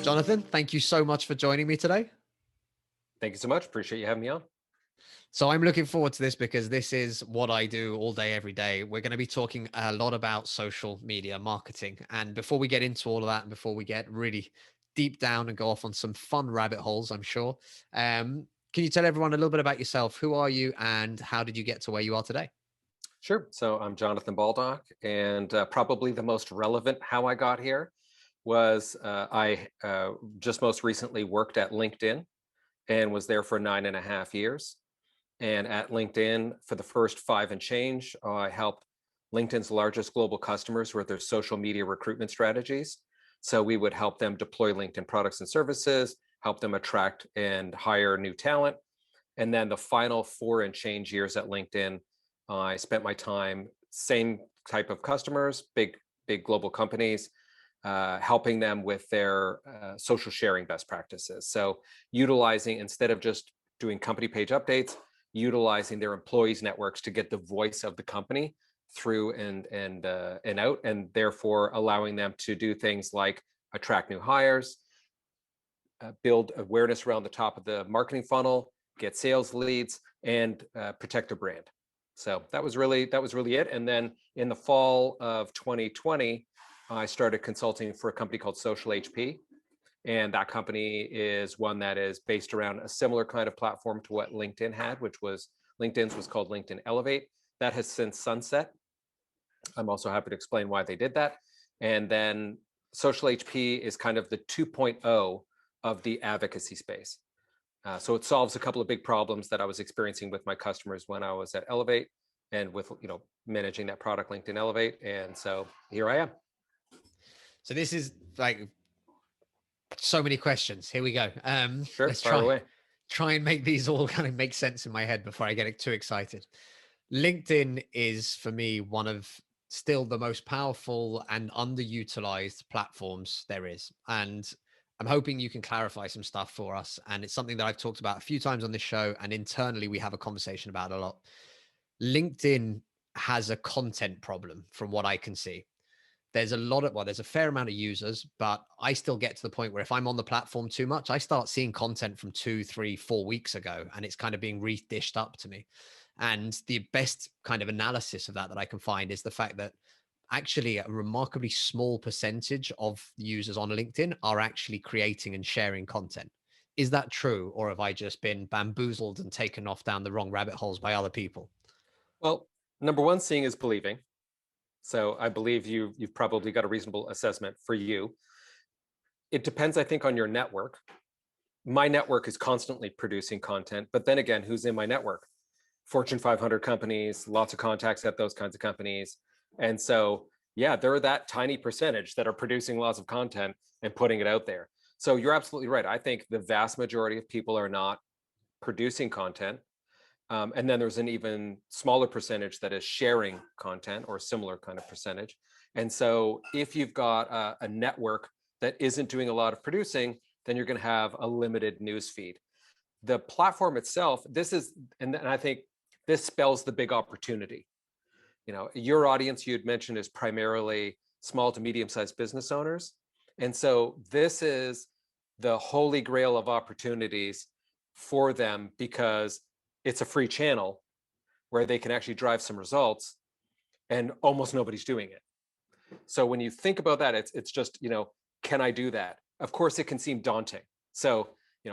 Jonathan, thank you so much for joining me today. Thank you so much. Appreciate you having me on. So I'm looking forward to this because this is what I do all day, every day. We're going to be talking a lot about social media marketing. And before we get into all of that, and before we get really deep down and go off on some fun rabbit holes, I'm sure, can you tell everyone a little bit about yourself? Who are you and how did you get to where you are today? Sure. So I'm Jonathan Baldock, and probably the most relevant how I got here was I just most recently worked at LinkedIn and was there for 9.5 years. And at LinkedIn, for the first five and change, I helped LinkedIn's largest global customers with their social media recruitment strategies. So we would help them deploy LinkedIn products and services, help them attract and hire new talent. And then the final four and change years at LinkedIn, I spent my time, same type of customers, big global companies, helping them with their social sharing best practices. So utilizing, instead of just doing company page updates, utilizing their employees' networks to get the voice of the company through and out, and therefore allowing them to do things like attract new hires, build awareness around the top of the marketing funnel, get sales leads, and protect their brand. So that was really it. And then in the fall of 2020, I started consulting for a company called Social HP. And that company is one that is based around a similar kind of platform to what LinkedIn had, which was LinkedIn's was called LinkedIn Elevate. That has since sunset. I'm also happy to explain why they did that. And then Social HP is kind of the 2.0 of the advocacy space. So it solves a couple of big problems that I was experiencing with my customers when I was at Elevate and with managing that product LinkedIn Elevate. And so here I am. So this is like so many questions. Here we go. Sure, Let's fire away. try and make these all kind of make sense in my head before I get too excited. LinkedIn is for me one of still the most powerful and underutilized platforms there is. And I'm hoping you can clarify some stuff for us. And it's something that I've talked about a few times on this show. And internally, we have a conversation about a lot. LinkedIn has a content problem from what I can see. There's a fair amount of users, but I still get to the point where if I'm on the platform too much, I start seeing content from 2, 3, 4 weeks ago, and it's kind of being redished up to me. And the best kind of analysis of that I can find is the fact that actually a remarkably small percentage of users on LinkedIn are actually creating and sharing content. Is that true? Or have I just been bamboozled and taken off down the wrong rabbit holes by other people? Well, number one, seeing is believing. So I believe you've probably got a reasonable assessment for you. It depends, I think, on your network. My network is constantly producing content, but then again, who's in my network? Fortune 500 companies, lots of contacts at those kinds of companies. And so, yeah, there are that tiny percentage that are producing lots of content and putting it out there. So you're absolutely right. I think the vast majority of people are not producing content. And then there's an even smaller percentage that is sharing content, or a similar kind of percentage. And so if you've got a network that isn't doing a lot of producing, then you're going to have a limited news feed. The platform itself, and I think this spells the big opportunity. Your audience, you had mentioned, is primarily small to medium-sized business owners. And so this is the holy grail of opportunities for them, because it's a free channel where they can actually drive some results, and almost nobody's doing it. So when you think about that, it's just, can I do that? Of course, it can seem daunting. So,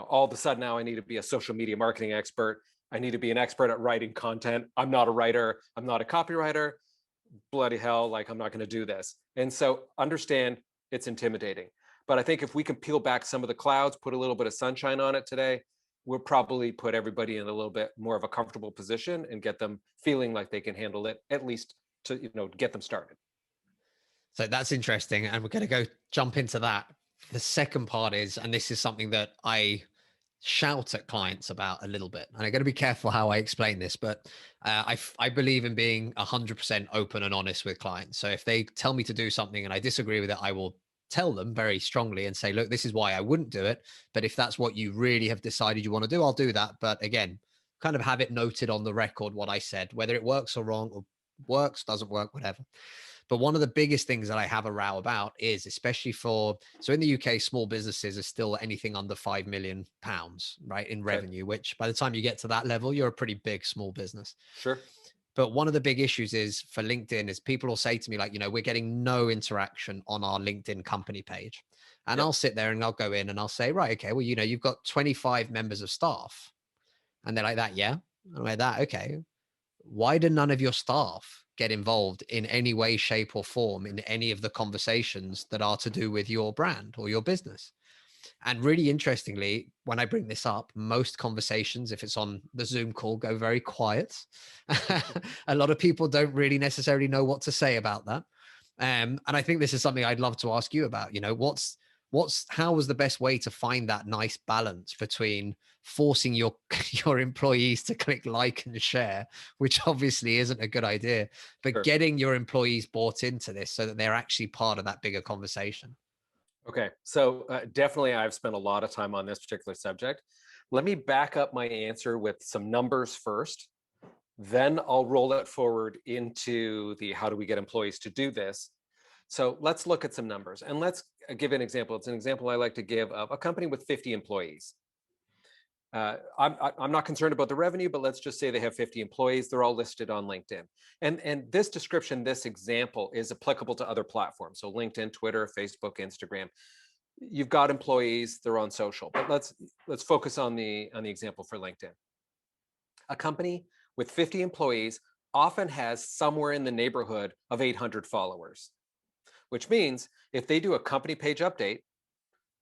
all of a sudden now I need to be a social media marketing expert. I need to be an expert at writing content. I'm not a writer. I'm not a copywriter. Bloody hell, like, I'm not going to do this. And so understand it's intimidating. But I think if we can peel back some of the clouds, put a little bit of sunshine on it today, we'll probably put everybody in a little bit more of a comfortable position and get them feeling like they can handle it, at least to get them started. So that's interesting. And we're going to go jump into that. The second part is, and this is something that I shout at clients about a little bit, and I got to be careful how I explain this, but I believe in being 100% open and honest with clients. So if they tell me to do something and I disagree with it, I will tell them very strongly and say, look, this is why I wouldn't do it. But if that's what you really have decided you want to do, I'll do that. But again, kind of have it noted on the record what I said, whether it works or wrong, or works, doesn't work, whatever. But one of the biggest things that I have a row about is, especially so in the UK, small businesses are still anything under £5 million, right, in Okay. revenue, which by the time you get to that level, you're a pretty big small business. Sure. But one of the big issues is for LinkedIn is people will say to me, like, we're getting no interaction on our LinkedIn company page. And Yep. I'll sit there and I'll go in and I'll say, right, okay, well, you've got 25 members of staff. And they're like that, yeah. I'm like that, okay. Why do none of your staff get involved in any way, shape, or form in any of the conversations that are to do with your brand or your business? And really interestingly, when I bring this up, most conversations, if it's on the Zoom call, go very quiet. A lot of people don't really necessarily know what to say about that. And I think this is something I'd love to ask you about. How was the best way to find that nice balance between forcing your your employees to click like and share, which obviously isn't a good idea, but Sure. getting your employees bought into this so that they're actually part of that bigger conversation? Okay, so definitely I've spent a lot of time on this particular subject. Let me back up my answer with some numbers first. Then I'll roll it forward into the how do we get employees to do this. So let's look at some numbers and let's give an example. It's an example I like to give of a company with 50 employees. I'm not concerned about the revenue, but let's just say they have 50 employees. They're all listed on LinkedIn. And this description, this example is applicable to other platforms. So LinkedIn, Twitter, Facebook, Instagram. You've got employees, they're on social. But let's focus on the example for LinkedIn. A company with 50 employees often has somewhere in the neighborhood of 800 followers, which means if they do a company page update,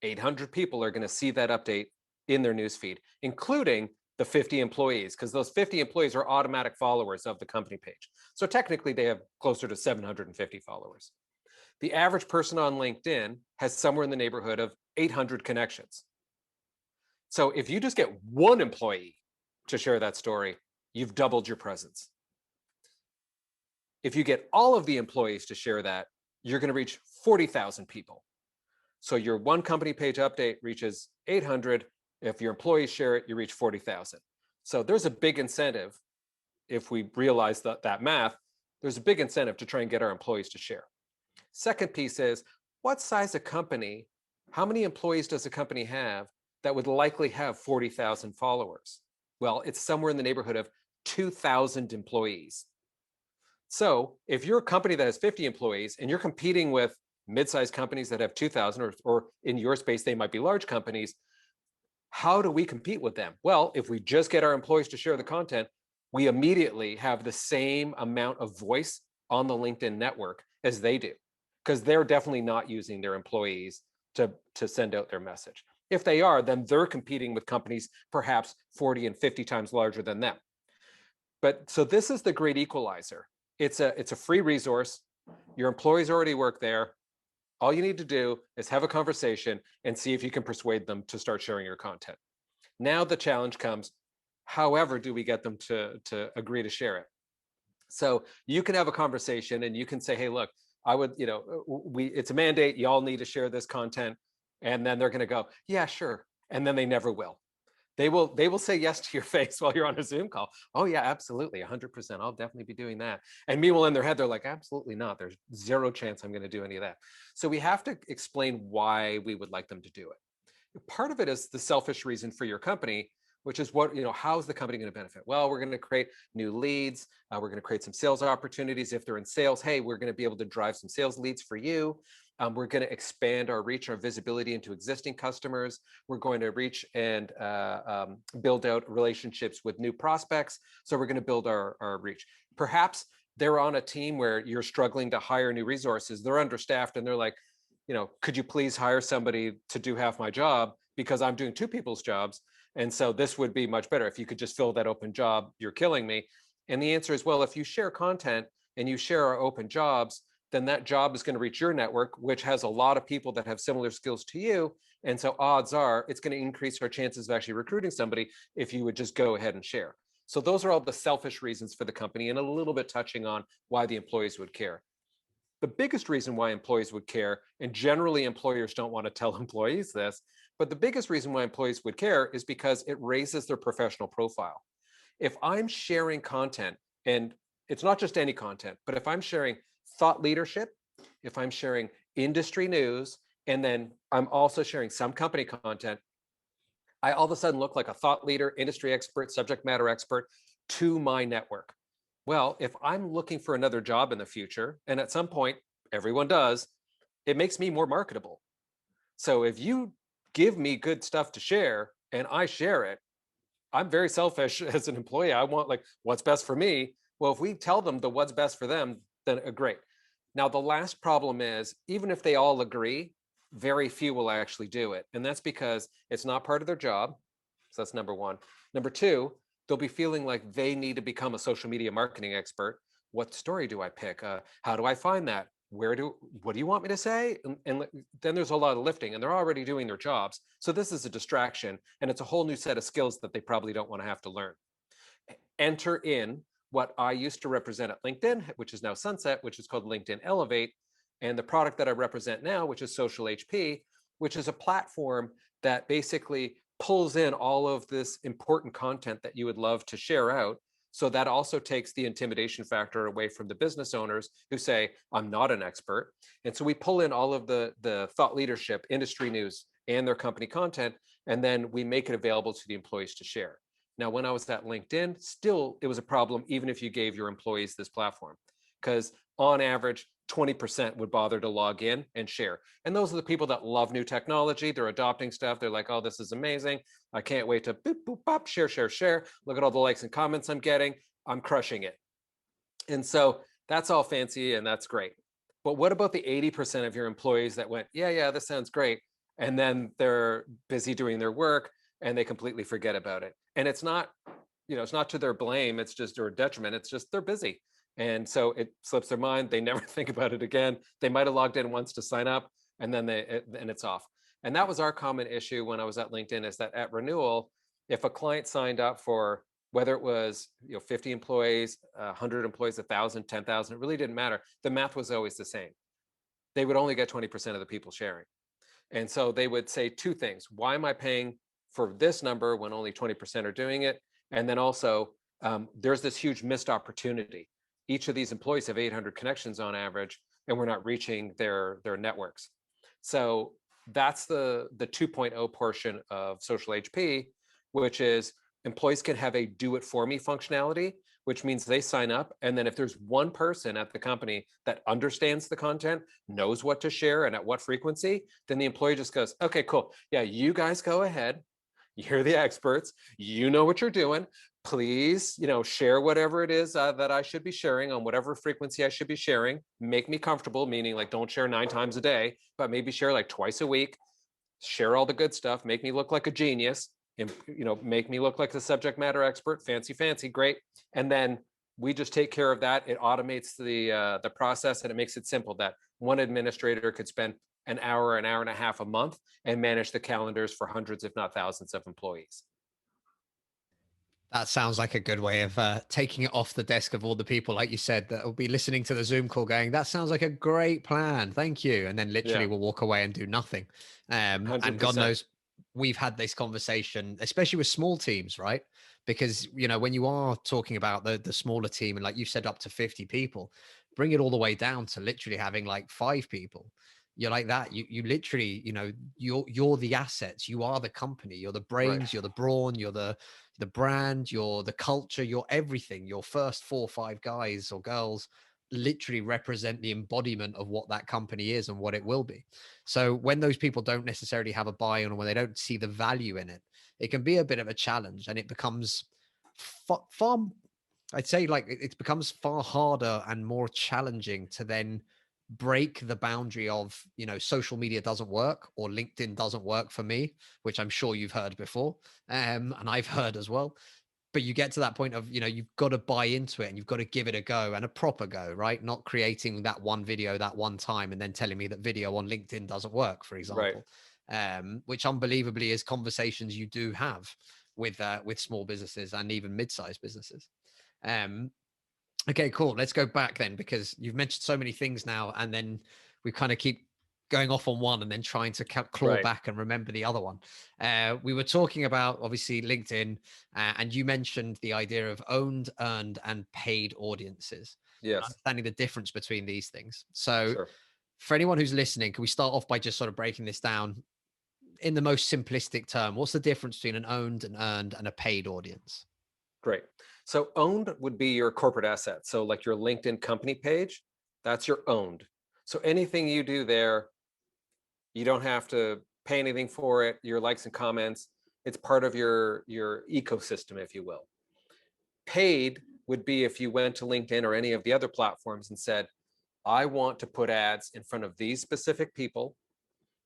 800 people are going to see that update in their newsfeed, including the 50 employees, because those 50 employees are automatic followers of the company page. So technically, they have closer to 750 followers. The average person on LinkedIn has somewhere in the neighborhood of 800 connections. So if you just get one employee to share that story, you've doubled your presence. If you get all of the employees to share that, you're going to reach 40,000 people. So your one company page update reaches 800. If your employees share it, you reach 40,000. So there's a big incentive. If we realize that math, there's a big incentive to try and get our employees to share. Second piece is, what size of company, how many employees does a company have that would likely have 40,000 followers? Well, it's somewhere in the neighborhood of 2,000 employees. So if you're a company that has 50 employees and you're competing with mid-sized companies that have 2,000, or in your space, they might be large companies, how do we compete with them? Well, if we just get our employees to share the content, we immediately have the same amount of voice on the LinkedIn network as they do, because they're definitely not using their employees to send out their message. If they are, then they're competing with companies perhaps 40 and 50 times larger than them. But so this is the great equalizer. It's a free resource. Your employees already work there. All you need to do is have a conversation and see if you can persuade them to start sharing your content. Now the challenge comes, however do we get them to agree to share it? So you can have a conversation and you can say, hey, look, I would, it's a mandate. You all need to share this content. And then they're going to go, yeah, sure. And then they never will. They will say yes to your face while you're on a Zoom call. Oh yeah, absolutely, 100%. I'll definitely be doing that. And meanwhile, in their head, they're like, absolutely not. There's zero chance I'm going to do any of that. So we have to explain why we would like them to do it. Part of it is the selfish reason for your company, which is how is the company going to benefit? Well, we're going to create new leads. We're going to create some sales opportunities. If they're in sales, hey, we're going to be able to drive some sales leads for you. We're going to expand our reach, our visibility into existing customers. We're going to reach and build out relationships with new prospects. So we're going to build our reach. Perhaps they're on a team where you're struggling to hire new resources. They're understaffed and they're like, could you please hire somebody to do half my job because I'm doing two people's jobs? And so this would be much better. If you could just fill that open job, you're killing me. And the answer is, well, if you share content and you share our open jobs, then that job is going to reach your network, which has a lot of people that have similar skills to you. And so odds are it's going to increase our chances of actually recruiting somebody if you would just go ahead and share. So those are all the selfish reasons for the company, and a little bit touching on why the employees would care. The biggest reason why employees would care, and generally employers don't want to tell employees this, but the biggest reason why employees would care is because it raises their professional profile. If I'm sharing content, and it's not just any content, but if I'm sharing thought leadership, if I'm sharing industry news, and then I'm also sharing some company content, I all of a sudden look like a thought leader, industry expert, subject matter expert to my network. Well, if I'm looking for another job in the future, and at some point everyone does, it makes me more marketable. So if you give me good stuff to share and I share it, I'm very selfish as an employee. I want like what's best for me. Well, if we tell them the what's best for them, then great. Now, the last problem is even if they all agree, very few will actually do it. And that's because it's not part of their job. So that's number one. Number two, they'll be feeling like they need to become a social media marketing expert. What story do I pick? How do I find that? What do you want me to say? And then there's a lot of lifting and they're already doing their jobs. So this is a distraction and it's a whole new set of skills that they probably don't want to have to learn. Enter in what I used to represent at LinkedIn, which is now Sunset, which is called LinkedIn Elevate, and the product that I represent now, which is Social HP, which is a platform that basically pulls in all of this important content that you would love to share out. So that also takes the intimidation factor away from the business owners who say, I'm not an expert. And so we pull in all of the thought leadership, industry news, and their company content, and then we make it available to the employees to share. Now, when I was at LinkedIn, still it was a problem, even if you gave your employees this platform, because on average, 20% would bother to log in and share. And those are the people that love new technology. They're adopting stuff. They're like, oh, this is amazing. I can't wait to boop, boop, pop, share, share, share. Look at all the likes and comments I'm getting. I'm crushing it. And so that's all fancy and that's great. But what about the 80% of your employees that went, yeah, this sounds great. And then they're busy doing their work and they completely forget about it. And it's not, it's not to their blame. It's just or detriment. It's just they're busy. And so it slips their mind. They never think about it again. They might have logged in once to sign up and then and it's off. And that was our common issue when I was at LinkedIn is that at renewal, if a client signed up for whether it was 50 employees, 100 employees, 1,000, 10,000, it really didn't matter. The math was always the same. They would only get 20% of the people sharing. And so they would say two things. Why am I paying for this number when only 20% are doing it? And then also, there's this huge missed opportunity. Each of these employees have 800 connections on average, and we're not reaching their networks. So that's the 2.0 portion of Social HP, which is employees can have a do it for me functionality, which means they sign up. And then if there's one person at the company that understands the content, knows what to share and at what frequency, then the employee just goes, okay, cool. Yeah, you guys go ahead. You're the experts. You know what you're doing. Please, share whatever it is that I should be sharing on whatever frequency I should be sharing. Make me comfortable, meaning like don't share 9 times a day, but maybe share like twice a week. Share all the good stuff. Make me look like a genius. And, make me look like the subject matter expert. Fancy, great. And then we just take care of that. It automates the process and it makes it simple that one administrator could spend an hour and a half a month and manage the calendars for hundreds, if not thousands of employees. That sounds like a good way of taking it off the desk of all the people, like you said, that will be listening to the Zoom call going, that sounds like a great plan. Thank you. And then literally Yeah, will walk away and do nothing. And God 100%. knows we've had this conversation, especially with small teams, right? Because, when you are talking about the smaller team and like you said, up to 50 people, bring it all the way down to literally having like 5 people. You're like that. You literally, you're the assets. You are the company. You're the Right. brains. You're the brawn. You're the brand, you're the culture, you're everything. Your first 4 or 5 guys or girls literally represent the embodiment of what that company is and what it will be. So when those people don't necessarily have a buy-in or when they don't see the value in it, it can be a bit of a challenge and it becomes far I'd say like it becomes far harder and more challenging to then break the boundary of, social media doesn't work or LinkedIn doesn't work for me, which I'm sure you've heard before. And I've heard as well. But you get to that point of, you've got to buy into it and you've got to give it a go and a proper go, right? Not creating that one video that one time and then telling me that video on LinkedIn doesn't work, for Right. example. Which unbelievably is conversations you do have with small businesses and even mid-sized businesses. Um, okay, cool. Let's go back then because you've mentioned so many things now, and then we kind of keep going off on one and then trying to claw Right. back and remember the other one. We were talking about obviously LinkedIn, and you mentioned the idea of owned, earned, and paid audiences. and Yes. understanding the difference between these things. So, Sure. for anyone who's listening, can we start off by just sort of breaking this down in the most simplistic term? What's the difference between an owned, an earned, and a paid audience? Great. So owned would be your corporate asset. So like your LinkedIn company page, that's your owned. So anything you do there, you don't have to pay anything for it. Your likes and comments, it's part of your ecosystem, if you will. Paid would be if you went to LinkedIn or any of the other platforms and said, I want to put ads in front of these specific people,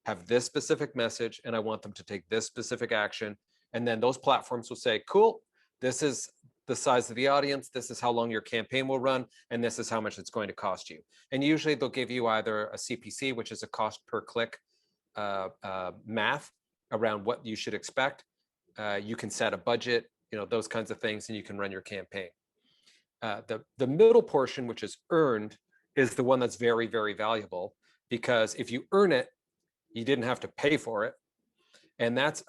have this specific message, and I want them to take this specific action. And then those platforms will say, cool, this is the size of the audience, this is how long your campaign will run, and this is how much it's going to cost you. And usually they'll give you either a CPC, which is a cost per click math around what you should expect. You can set a budget, those kinds of things, and you can run your campaign. The middle portion, which is earned, is the one that's very, very valuable, because if you earn it, you didn't have to pay for it. And that's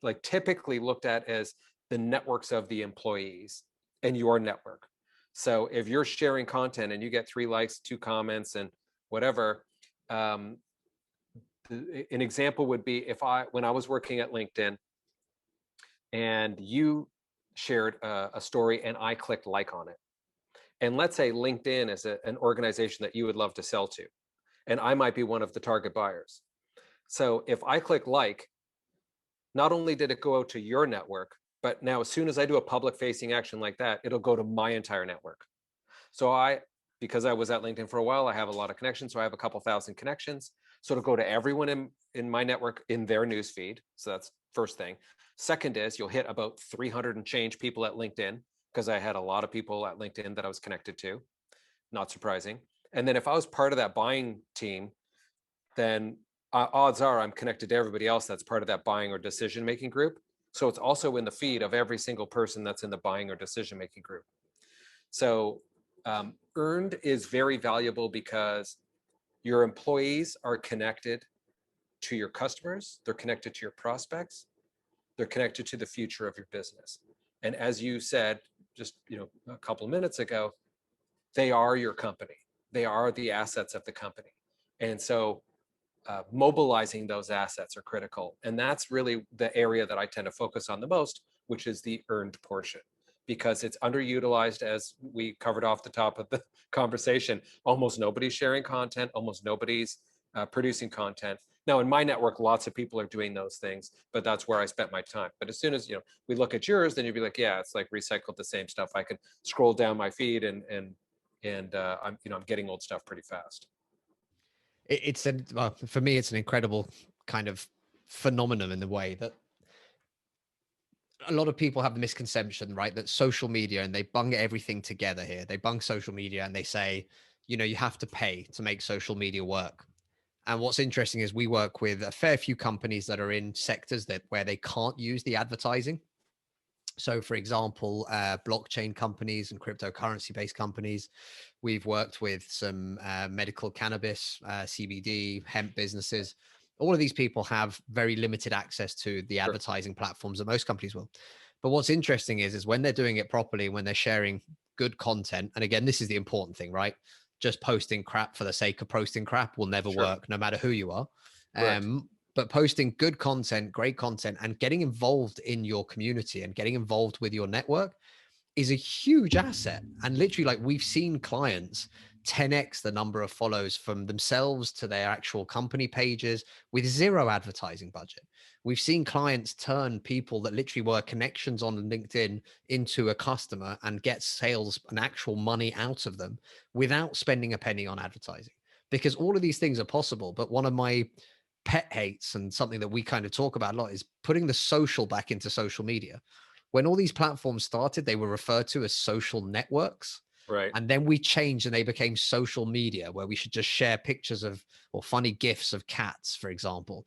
like typically looked at as the networks of the employees and your network. So if you're sharing content and you get 3 likes, 2 comments, and whatever, an example would be when I was working at LinkedIn and you shared a story and I clicked like on it. And let's say LinkedIn is an organization that you would love to sell to, and I might be one of the target buyers. So if I click like, not only did it go out to your network, but now as soon as I do a public facing action like that, it'll go to my entire network. So because I was at LinkedIn for a while, I have a lot of connections. So I have a couple thousand connections. So it'll go to everyone in my network in their news feed. So that's first thing. Second is you'll hit about 300 and change people at LinkedIn, because I had a lot of people at LinkedIn that I was connected to. Not surprising. And then if I was part of that buying team, then odds are I'm connected to everybody else that's part of that buying or decision-making group. So it's also in the feed of every single person that's in the buying or decision-making group. So earned is very valuable because your employees are connected to your customers, they're connected to your prospects, they're connected to the future of your business. And as you said just a couple of minutes ago, they are your company. They are the assets of the company. And so mobilizing those assets are critical. And that's really the area that I tend to focus on the most, which is the earned portion, because it's underutilized. As we covered off the top of the conversation, almost nobody's sharing content, almost nobody's producing content. Now in my network, lots of people are doing those things, but that's where I spent my time. But as soon as we look at yours, then you'd be like, yeah, it's like recycled the same stuff. I can scroll down my feed and I'm getting old stuff pretty fast. Well, for me, it's an incredible kind of phenomenon in the way that a lot of people have the misconception, right, that social media, and they bung everything together here. They bung social media and they say, you have to pay to make social media work. And what's interesting is we work with a fair few companies that are in sectors where they can't use the advertising. So, for example, blockchain companies and cryptocurrency based companies. We've worked with some medical cannabis, CBD, hemp businesses. All of these people have very limited access to the Sure. advertising platforms that most companies will. But what's interesting is when they're doing it properly, when they're sharing good content, and again, this is the important thing, right? Just posting crap for the sake of posting crap will never Sure. work, no matter who you are. Correct. But posting good content, great content, and getting involved in your community and getting involved with your network is a huge asset. And literally, like, we've seen clients 10x the number of follows from themselves to their actual company pages with zero advertising budget. We've seen clients turn people that literally were connections on LinkedIn into a customer and get sales and actual money out of them without spending a penny on advertising, because all of these things are possible. But one of my pet hates, and something that we kind of talk about a lot, is putting the social back into social media. When all these platforms started, they were referred to as social networks. Right. And then we changed and they became social media, where we should just share pictures of or funny GIFs of cats, for example.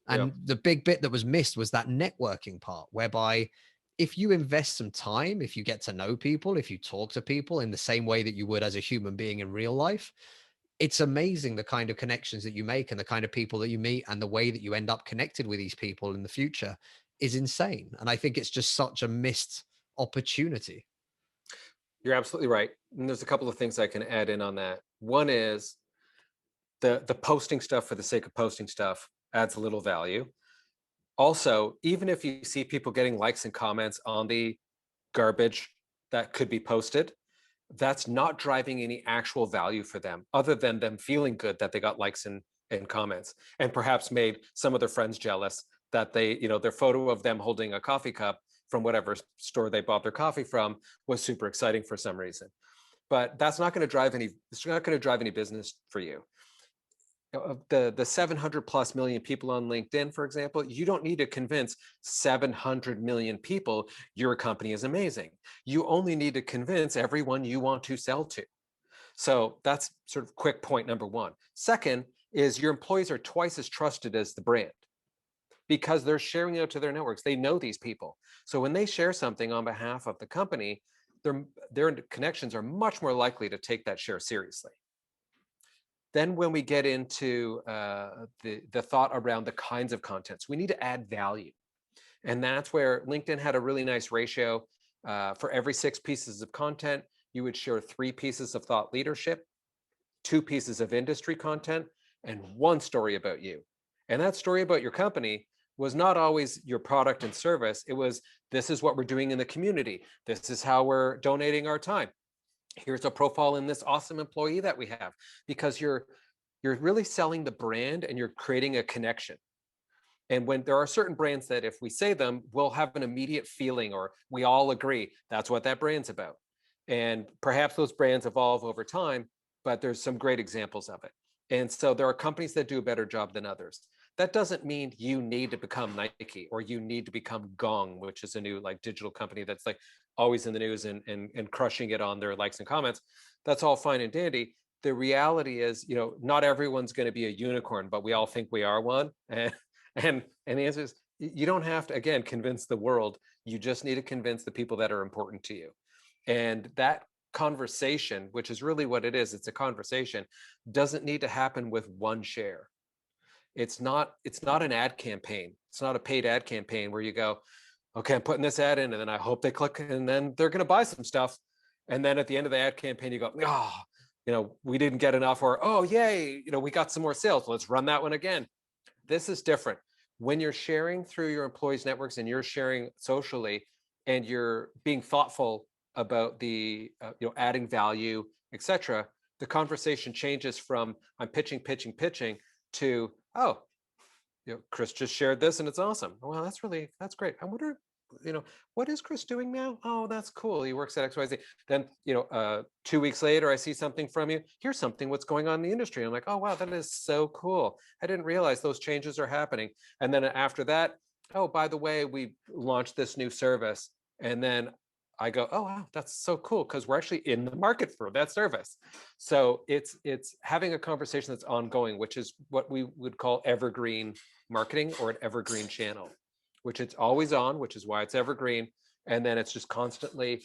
Yeah. And the big bit that was missed was that networking part, whereby if you invest some time, if you get to know people, if you talk to people in the same way that you would as a human being in real life, it's amazing the kind of connections that you make and the kind of people that you meet and the way that you end up connected with these people in the future is insane. And I think it's just such a missed opportunity. You're absolutely right. And there's a couple of things I can add in on that. One is the posting stuff for the sake of posting stuff adds a little value. Also, even if you see people getting likes and comments on the garbage that could be posted, that's not driving any actual value for them other than them feeling good that they got likes and comments, and perhaps made some of their friends jealous that they, their photo of them holding a coffee cup from whatever store they bought their coffee from was super exciting for some reason. But that's not going to drive any, it's not going to drive any business for you. Of the 700 plus million people on LinkedIn, for example, you don't need to convince 700 million people your company is amazing. You only need to convince everyone you want to sell to. So that's sort of quick point number one. Second is your employees are twice as trusted as the brand because they're sharing it out to their networks. They know these people. So when they share something on behalf of the company, their connections are much more likely to take that share seriously. Then when we get into the thought around the kinds of contents, we need to add value. And that's where LinkedIn had a really nice ratio. For every 6 pieces of content, you would share 3 pieces of thought leadership, 2 pieces of industry content, and 1 story about you. And that story about your company was not always your product and service. It was, this is what we're doing in the community. This is how we're donating our time. Here's a profile in this awesome employee that we have, because you're really selling the brand and you're creating a connection. And when there are certain brands that if we say them, we'll have an immediate feeling, or we all agree that's what that brand's about. And perhaps those brands evolve over time, but there's some great examples of it. And so there are companies that do a better job than others. That doesn't mean you need to become Nike or you need to become Gong, which is a new like digital company that's like always in the news and crushing it on their likes and comments. That's all fine and dandy. The reality is, not everyone's going to be a unicorn, but we all think we are one. And the answer is, you don't have to, again, convince the world. You just need to convince the people that are important to you. And that conversation, which is really what it is, it's a conversation, doesn't need to happen with one share. It's not an ad campaign. It's not a paid ad campaign where you go, okay, I'm putting this ad in and then I hope they click and then they're going to buy some stuff. And then at the end of the ad campaign, you go, we didn't get enough, or, oh, yay, we got some more sales. Let's run that one again. This is different. When you're sharing through your employees' networks and you're sharing socially and you're being thoughtful about the, adding value, etc., the conversation changes from I'm pitching to, oh, Chris just shared this and it's awesome. Well, that's great. I wonder, what is Chris doing now? Oh, that's cool. He works at XYZ. Then, 2 weeks later, I see something from you. Here's something, what's going on in the industry. I'm like, oh, wow, that is so cool. I didn't realize those changes are happening. And then after that, oh, by the way, we launched this new service. And then I go, oh, wow, that's so cool, because we're actually in the market for that service. So it's having a conversation that's ongoing, which is what we would call evergreen marketing, or an evergreen channel, which it's always on, which is why it's evergreen. And then it's just constantly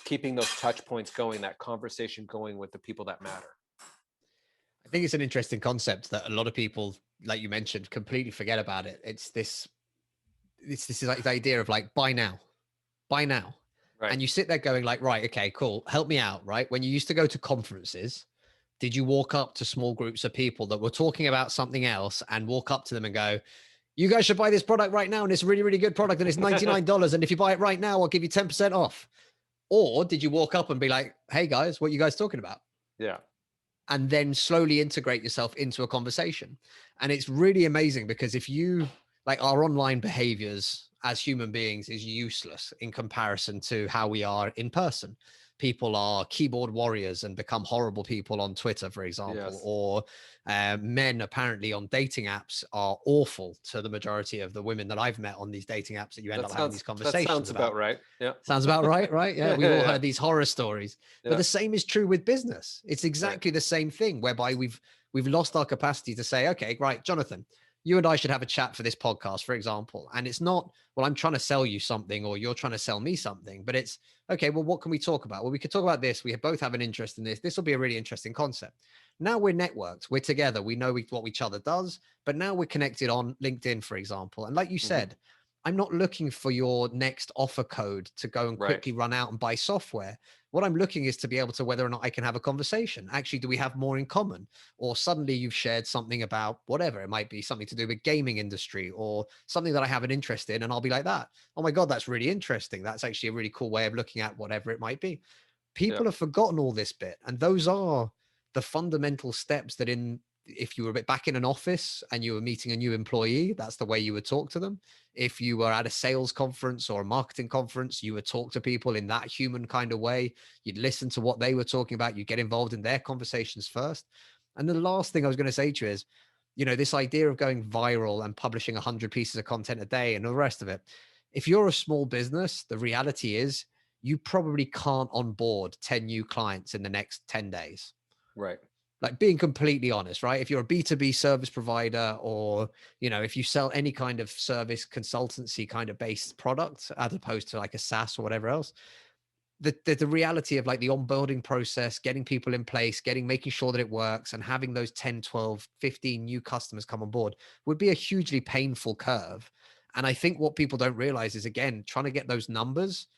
keeping those touch points going, that conversation going with the people that matter. I think it's an interesting concept that a lot of people, like you mentioned, completely forget about it. It's this is like the idea of like, buy now. Right. And you sit there going like, right, okay, cool. Help me out. Right. When you used to go to conferences, did you walk up to small groups of people that were talking about something else and walk up to them and go, you guys should buy this product right now, and it's a really, really good product, and it's $99, and if you buy it right now, I'll give you 10% off? Or did you walk up and be like, hey guys, what are you guys talking about? Yeah. And then slowly integrate yourself into a conversation. And it's really amazing, because if you, like, our online behaviors as human beings is useless in comparison to how we are in person. People are keyboard warriors and become horrible people on Twitter, for example, Yes. or men apparently on dating apps are awful to the majority of the women that I've met on these dating apps that you end up having these That conversations sounds about. about right. Yeah. Sounds about right, right? Yeah, we've all heard these horror stories. But Yeah. the same is true with business. It's exactly the same thing, whereby we've lost our capacity to say, okay, right, Jonathan, you and I should have a chat for this podcast, for example. And it's not, well, I'm trying to sell you something or you're trying to sell me something, but it's, okay, well, what can we talk about? Well, we could talk about this. We both have an interest in this. This will be a really interesting concept. Now we're networked. We're together. We know what each other does, but now we're connected on LinkedIn, for example. And like you said, I'm not looking for your next offer code to go and Right. quickly run out and buy software. What I'm looking is to be able to whether or not I can have a conversation. Actually, do we have more in common? Or suddenly you've shared something about whatever. It might be something to do with gaming industry or something that I have an interest in. And I'll be like that. Oh my God, that's really interesting. That's actually a really cool way of looking at whatever it might be. Yeah. People have forgotten all this bit. And those are the fundamental steps that if you were a bit back in an office and you were meeting a new employee, that's the way you would talk to them. If you were at a sales conference or a marketing conference, you would talk to people in that human kind of way. You'd listen to what they were talking about. You get involved in their conversations first. And the last thing I was going to say to you is, this idea of going viral and publishing 100 pieces of content a day and all the rest of it. If you're a small business, the reality is you probably can't onboard 10 new clients in the next 10 days. Right. Like being completely honest, right? If you're a B2B service provider or, if you sell any kind of service consultancy kind of based product as opposed to like a SaaS or whatever else, the reality of like the onboarding process, getting people in place, making sure that it works and having those 10, 12, 15 new customers come on board would be a hugely painful curve. And I think what people don't realize is, again, trying to get those numbers.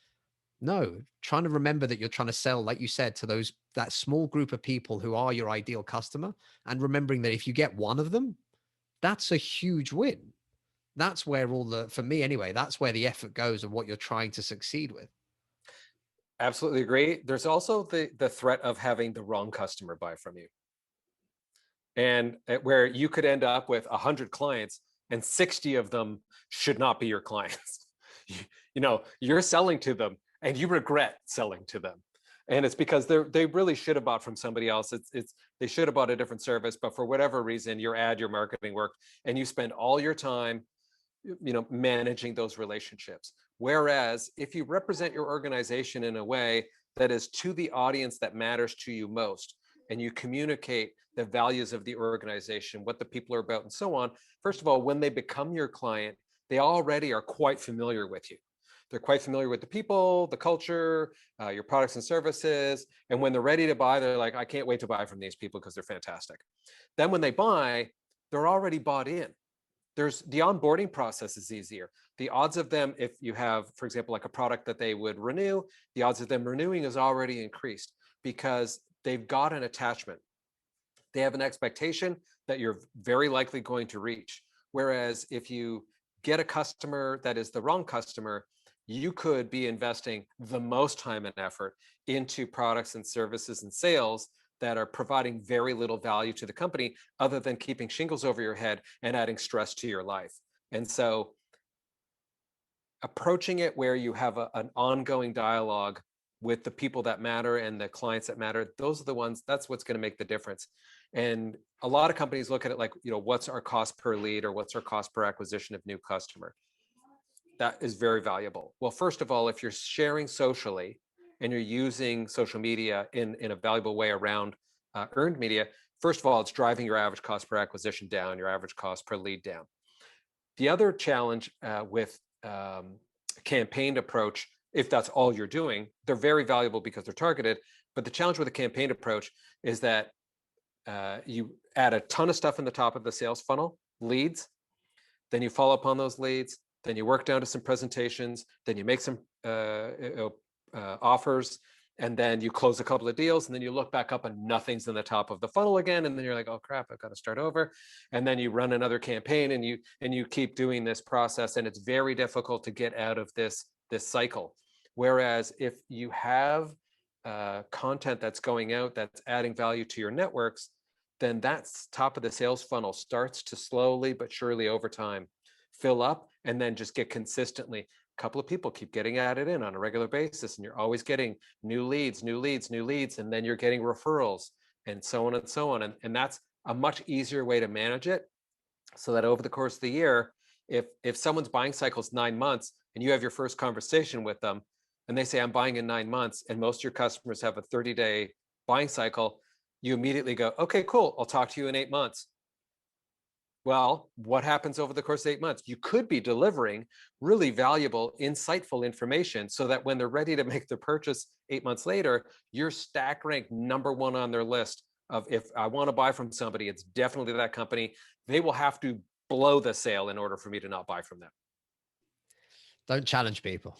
No, trying to remember that you're trying to sell, like you said, to that small group of people who are your ideal customer, and remembering that if you get one of them, that's a huge win. That's where for me anyway, that's where the effort goes and what you're trying to succeed with. Absolutely agree. There's also the threat of having the wrong customer buy from you. And where you could end up with 100 clients and 60 of them should not be your clients. You're selling to them and you regret selling to them. And it's because they really should have bought from somebody else. They should have bought a different service, but for whatever reason, your marketing worked, and you spend all your time, managing those relationships. Whereas if you represent your organization in a way that is to the audience that matters to you most, and you communicate the values of the organization, what the people are about, and so on, first of all, when they become your client, they already are quite familiar with you. They're quite familiar with the people, the culture, your products and services. And when they're ready to buy, they're like, I can't wait to buy from these people because they're fantastic. Then when they buy, they're already bought in. There's the onboarding process is easier. The odds of them, if you have, for example, like a product that they would renew, the odds of them renewing is already increased because they've got an attachment. They have an expectation that you're very likely going to reach. Whereas if you get a customer that is the wrong customer, you could be investing the most time and effort into products and services and sales that are providing very little value to the company other than keeping shingles over your head and adding stress to your life. And so approaching it where you have an ongoing dialogue with the people that matter and the clients that matter, those are the ones, that's what's going to make the difference. And a lot of companies look at it like, what's our cost per lead or what's our cost per acquisition of new customer? That is very valuable. Well, first of all, if you're sharing socially and you're using social media in a valuable way around earned media, first of all, it's driving your average cost per acquisition down, your average cost per lead down. The other challenge with campaigned approach, if that's all you're doing, they're very valuable because they're targeted. But the challenge with a campaigned approach is that you add a ton of stuff in the top of the sales funnel, leads, then you follow up on those leads, then you work down to some presentations, then you make some offers, and then you close a couple of deals, and then you look back up and nothing's in the top of the funnel again, and then you're like, oh crap, I've got to start over. And then you run another campaign, and you keep doing this process, and it's very difficult to get out of this cycle. Whereas if you have content that's going out that's adding value to your networks, then that's top of the sales funnel starts to slowly but surely over time fill up, and then just get consistently. A couple of people keep getting added in on a regular basis, and you're always getting new leads, and then you're getting referrals, and so on and so on. And that's a much easier way to manage it, so that over the course of the year, if someone's buying cycle is 9 months and you have your first conversation with them and they say, I'm buying in 9 months, and most of your customers have a 30-day buying cycle, you immediately go, okay, cool, I'll talk to you in 8 months. Well, what happens over the course of 8 months? You could be delivering really valuable, insightful information so that when they're ready to make their purchase 8 months later, you're stack ranked #1 on their list of, if I want to buy from somebody, it's definitely that company. They will have to blow the sale in order for me to not buy from them. Don't challenge people.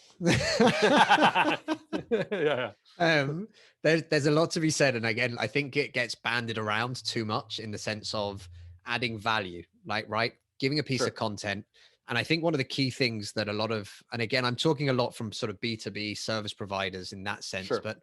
Yeah, um, there's a lot to be said, and again, I think it gets banded around too much in the sense of adding value, like right, giving a piece of sure, content. And I think one of the key things that a lot of, and again, I'm talking a lot from sort of B2B service providers in that sense, sure, but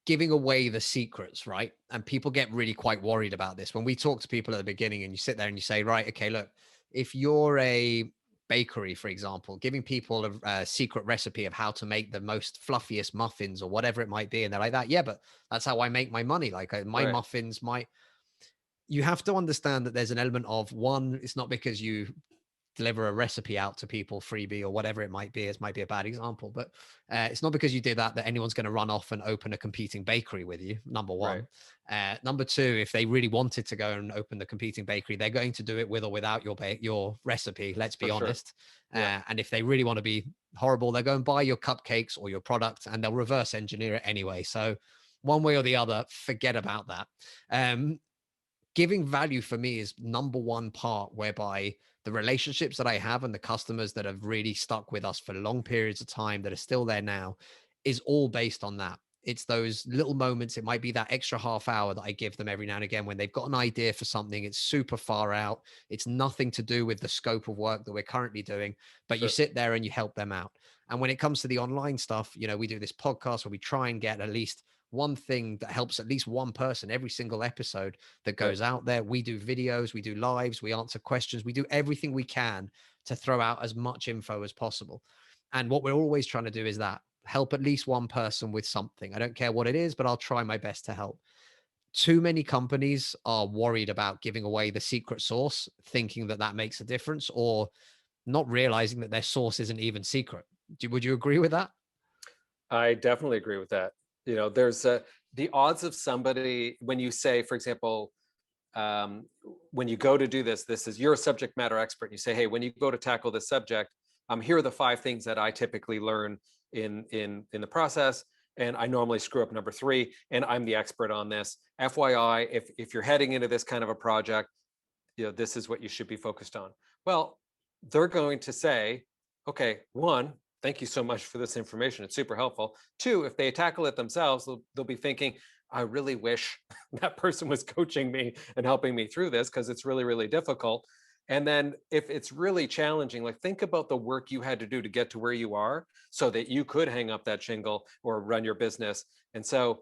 giving away the secrets, right? And people get really quite worried about this. When we talk to people at the beginning and you sit there and you say, right, okay, look, if you're a bakery, for example, giving people a secret recipe of how to make the most fluffiest muffins or whatever it might be. And they're like that. Yeah, but that's how I make my money. Like my right, muffins, you have to understand that there's an element of one, it's not because you deliver a recipe out to people freebie or whatever it might be. It might be a bad example, but it's not because you did that anyone's going to run off and open a competing bakery with you, number right, one. Number two, if they really wanted to go and open the competing bakery, they're going to do it with or without your recipe, let's for be sure. honest. Yeah, And if they really want to be horrible, they'll go and buy your cupcakes or your product and they'll reverse engineer it anyway. So one way or the other, forget about that. um, Giving value for me is number one part, whereby the relationships that I have and the customers that have really stuck with us for long periods of time that are still there now is all based on that. It's those little moments. It might be that extra half hour that I give them every now and again when they've got an idea for something. It's super far out. It's nothing to do with the scope of work that we're currently doing, but you sure, sit there and you help them out. And when it comes to the online stuff, we do this podcast where we try and get at least one thing that helps at least one person every single episode that right, goes out there. We do videos, we do lives, we answer questions, we do everything we can to throw out as much info as possible. And what we're always trying to do is that help at least one person with something. I don't care what it is, but I'll try my best to help. Too many companies are worried about giving away the secret sauce, thinking that that makes a difference, or not realizing that their source isn't even secret. Would you agree with that? I definitely agree with that. There's the odds of somebody, when you say, for example, um, when you go to do this is, you're a subject matter expert. You say, hey, when you go to tackle this subject, here are the 5 things that I typically learn in the process, and I normally screw up number 3, and I'm the expert on this. FYI, if you're heading into this kind of a project, this is what you should be focused on. Well, they're going to say, okay, one, thank you so much for this information. It's super helpful. Two, if they tackle it themselves, they'll be thinking, I really wish that person was coaching me and helping me through this, because it's really, really difficult. And then if it's really challenging, like, think about the work you had to do to get to where you are so that you could hang up that shingle or run your business. And so,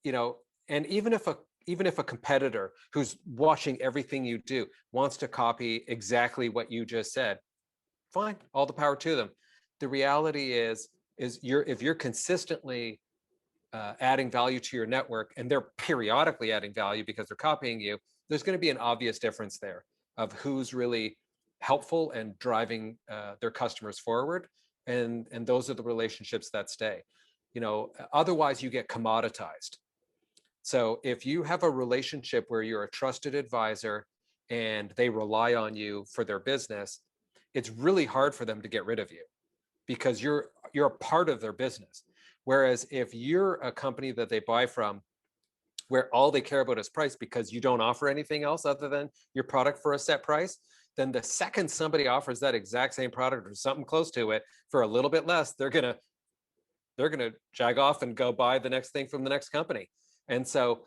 you know, and even if a competitor who's watching everything you do wants to copy exactly what you just said, fine, all the power to them. The reality is if you're consistently adding value to your network, and they're periodically adding value because they're copying you, there's going to be an obvious difference there of who's really helpful and driving their customers forward, and those are the relationships that stay. Otherwise you get commoditized. So if you have a relationship where you're a trusted advisor and they rely on you for their business, it's really hard for them to get rid of you, because you're a part of their business. Whereas if you're a company that they buy from, where all they care about is price because you don't offer anything else other than your product for a set price, then the second somebody offers that exact same product or something close to it for a little bit less, they're gonna jag off and go buy the next thing from the next company. And so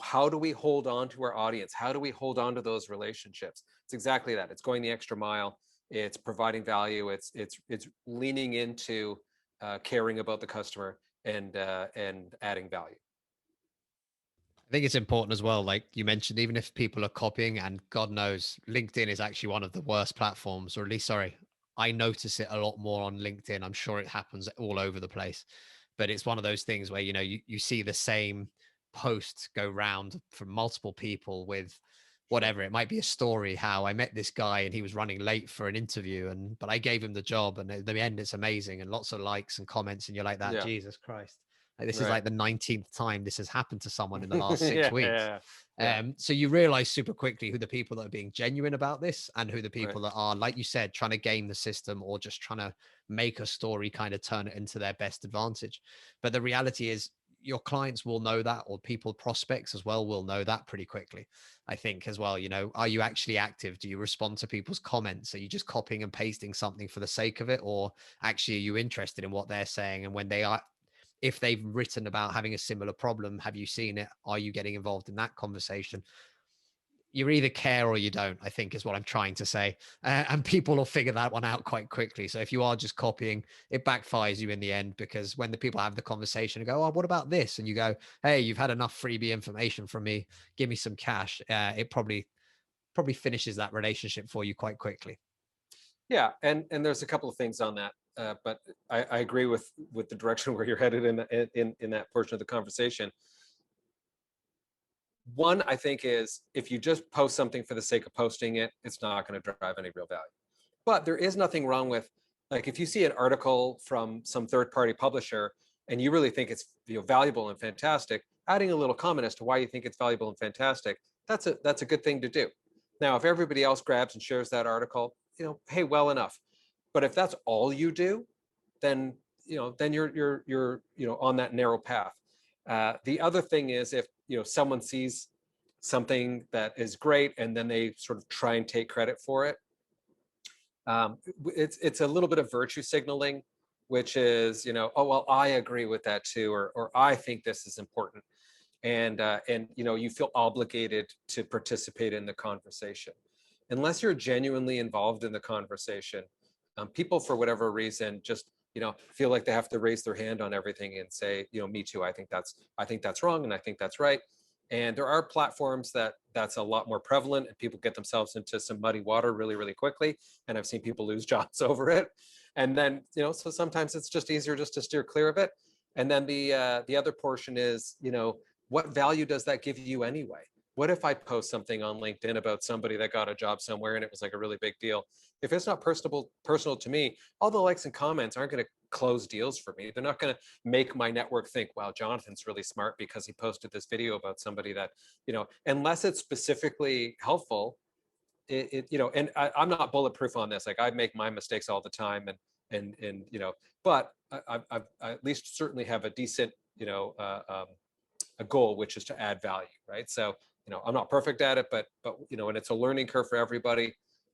how do we hold on to our audience? How do we hold on to those relationships? It's exactly that. It's going the extra mile. It's providing value. It's leaning into caring about the customer and adding value. I think it's important as well. Like you mentioned, even if people are copying, and God knows, LinkedIn is actually one of the worst platforms, or at least, sorry, I notice it a lot more on LinkedIn. I'm sure it happens all over the place, but it's one of those things where, you see the same post go round from multiple people with Sure. whatever. It might be a story how I met this guy and he was running late for an interview, but I gave him the job, and at the end, it's amazing, and lots of likes and comments. And you're like that, Yeah. Jesus Christ. Like, this is Right. like the 19th time this has happened to someone in the last 6 weeks. Yeah. Yeah. So you realize super quickly who the people that are being genuine about this and who the Right. people that are, like you said, trying to game the system or just trying to make a story kind of turn it into their best advantage. But the reality is, your clients will know that, or people, prospects as well, will know that pretty quickly. I think as well, are you actually active? Do you respond to people's comments? Are you just copying and pasting something for the sake of it? Or actually, are you interested in what they're saying? And when they are, if they've written about having a similar problem, have you seen it? Are you getting involved in that conversation? You either care or you don't, I think, is what I'm trying to say. And people will figure that one out quite quickly. So if you are just copying, it backfires you in the end, because when the people have the conversation and go, oh, what about this? And you go, hey, you've had enough freebie information from me. Give me some cash. It probably finishes that relationship for you quite quickly. Yeah, and there's a couple of things on that, but I agree with the direction where you're headed in that portion of the conversation. One, I think, is if you just post something for the sake of posting it, it's not going to drive any real value. But there is nothing wrong with, like, if you see an article from some third-party publisher and you really think it's valuable and fantastic, adding a little comment as to why you think it's valuable and fantastic, that's a good thing to do. Now, if everybody else grabs and shares that article, hey, well enough. But if that's all you do, then then you're on that narrow path. The other thing is, if someone sees something that is great and then they sort of try and take credit for it, it's a little bit of virtue signaling, which is, oh well, I agree with that too, or I think this is important, and you feel obligated to participate in the conversation, unless you're genuinely involved in the conversation. People, for whatever reason, just feel like they have to raise their hand on everything and say, me too, I think that's wrong, and I think that's right. And there are platforms that's a lot more prevalent, and people get themselves into some muddy water really, really quickly. And I've seen people lose jobs over it. And then, so sometimes it's just easier just to steer clear of it. And then the other portion is, what value does that give you anyway? What if I post something on LinkedIn about somebody that got a job somewhere and it was like a really big deal? If it's not personal to me, all the likes and comments aren't going to close deals for me. They're not going to make my network think, wow, Jonathan's really smart because he posted this video about somebody that, unless it's specifically helpful, and I'm not bulletproof on this. Like, I make my mistakes all the time, and but I at least certainly have a decent, a goal, which is to add value, right? So, I'm not perfect at it, but and it's a learning curve for everybody.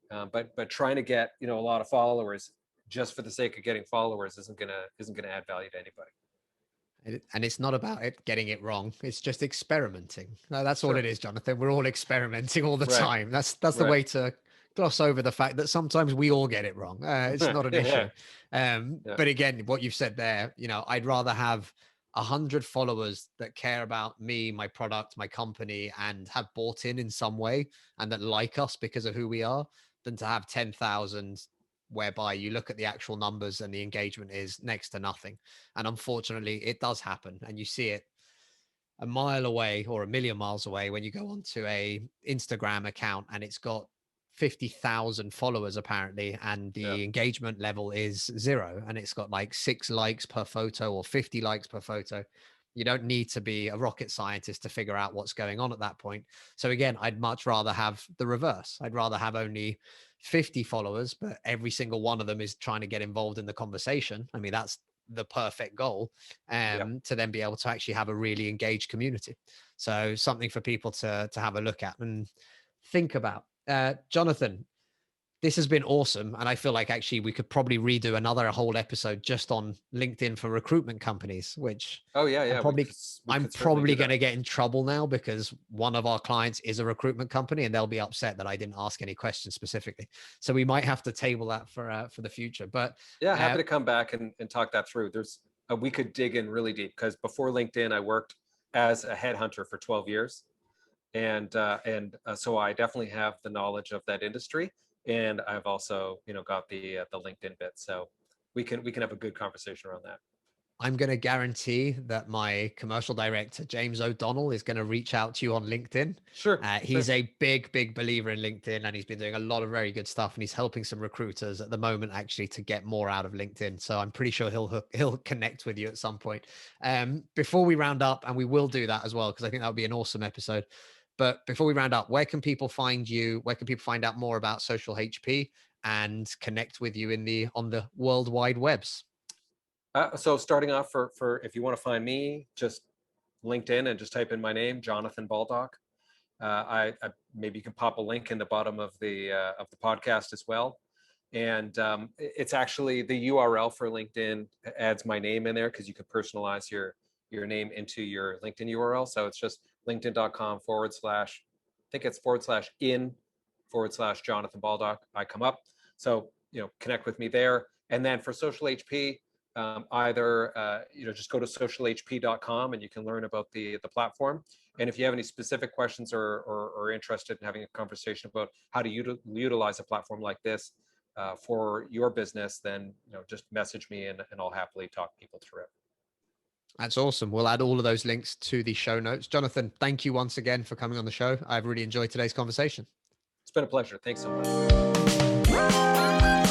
But trying to get a lot of followers just for the sake of getting followers isn't gonna add value to anybody. And it's not about it getting it wrong. It's just experimenting. No, that's all it Sure. is, Jonathan. We're all experimenting all the Right. time. That's the Right. way to gloss over the fact that sometimes we all get it wrong. It's not an Yeah. issue. Yeah. But again, what you've said there, I'd rather have 100 followers that care about me, my product, my company, and have bought in some way, and that like us because of who we are, than to have 10,000 whereby you look at the actual numbers and the engagement is next to nothing. And unfortunately, it does happen. And you see it a mile away or a million miles away when you go onto a Instagram account and it's got 50,000 followers apparently, and Yeah. the engagement level is zero, and it's got like 6 likes per photo or 50 likes per photo. You don't need to be a rocket scientist to figure out what's going on at that point. So again, I'd much rather have the reverse. I'd rather have only 50 followers, but every single one of them is trying to get involved in the conversation. I mean, that's the perfect goal, Yeah. to then be able to actually have a really engaged community. So something for people to have a look at and think about. Jonathan, this has been awesome. And I feel like actually we could probably redo another whole episode just on LinkedIn for recruitment companies, which Oh yeah. I'm Yeah. probably We I'm could certainly probably do going that. to get in trouble now, because one of our clients is a recruitment company and they'll be upset that I didn't ask any questions specifically. So we might have to table that for the future. But Yeah. uh, Happy to come back and talk that through. We could dig in really deep, because before LinkedIn, I worked as a headhunter for 12 years. And so I definitely have the knowledge of that industry, and I've also got the LinkedIn bit, so we can have a good conversation around that. I'm going to guarantee that my commercial director, James O'Donnell, is going to reach out to you on LinkedIn. Sure. He's Sure. a big, big believer in LinkedIn, and he's been doing a lot of very good stuff. And he's helping some recruiters at the moment actually to get more out of LinkedIn. So I'm pretty sure he'll connect with you at some point. Before we round up, and we will do that as well, because I think that would be an awesome episode. But before we round up, where can people find you? Where can people find out more about Social HP and connect with you on the world wide webs? So starting off, for if you want to find me, just LinkedIn and just type in my name, Jonathan Baldock. I maybe you can pop a link in the bottom of the podcast as well. And it's actually the URL for LinkedIn adds my name in there because you can personalize your name into your LinkedIn URL. So it's just linkedin.com / I think it's / Jonathan Baldock. I come up. So, connect with me there. And then for Social HP, either just go to socialhp.com and you can learn about the platform. And if you have any specific questions or interested in having a conversation about how to utilize a platform like this for your business, then just message me and I'll happily talk people through it. That's awesome. We'll add all of those links to the show notes. Jonathan, thank you once again for coming on the show. I've really enjoyed today's conversation. It's been a pleasure. Thanks so much.